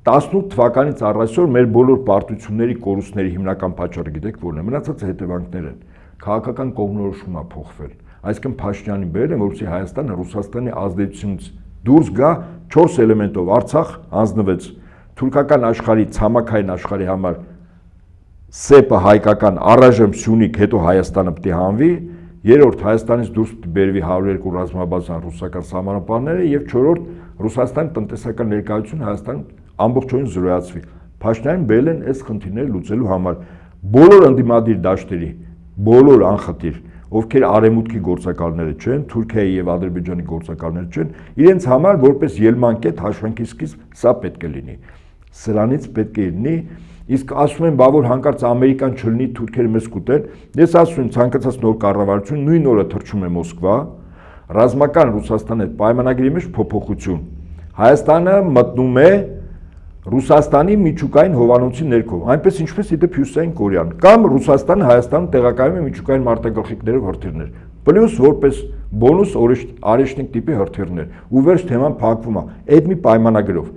18 թվականից առ այսօր մեր բոլոր պարտությունների կորուստների հիմնական պատճառը գիտեք որն է, մնացած հետևանքներ են, քաղաքական կողմնորոշումն է փոխվել, այսինքն Փաշինյանի բերել են, որպեսզի Հայաստանը Ռուսաստանի ազդեցությունից դուրս գա 4 էլեմենտով, Արցախ հանձնվեց թուրքական աշխարհի, ցամաքային աշխարհի համար սեպը հայկական, առայժմ Սյունիք, հետո Հայաստանը պետք է հանվի, երրորդ Հայաստանից դուրս բերվի 102 ռազմաբազան ռուսական սահմանապահները եւ չորրորդ Ռուսաստանի տնտեսական ներկայություն Հայաստան ամբողջովին զրոյացվի։ Փաշինյանին բերել են այս խնդիրները լուծելու համար բոլոր ընդդիմադիր դաշտերի, բոլոր անխտիր, ովքեր արևմուտքի գործակալները չեն, Թուրքիայի եւ Ադրբեջանի գործակալները չեն, իրենց համար որպես ելման կետ հաշվարկի սկիզբ սա պետք է լինի։ Սրանից պետք է լինի, իսկ ասում են, բա որ հանկարծ Ամերիկան չլինի, թուրքերը մեզ կուտեն, ես ասում եմ, ցանկացած նոր կառավարություն նույն օրը թռչում է Մոսկվա, ռազմական Ռուսաստանի հետ պայմանագրի մեջ փոփոխություն։ Հայաստանը մտնում է Ռուսաստանի միջուկային հովանոցի ներքո, այնպես ինչպես իդեպ Հյուսիսային Կորեան, կամ Ռուսաստանը Հայաստանում տեղակայում է միջուկային մարտագլխիկներով հրթիռներ, պլյուս որպես բոնուս արեշնիկ տիպի հրթիռներ, ու վերջ թեման փակվում է, այդ մի պայմանագրով։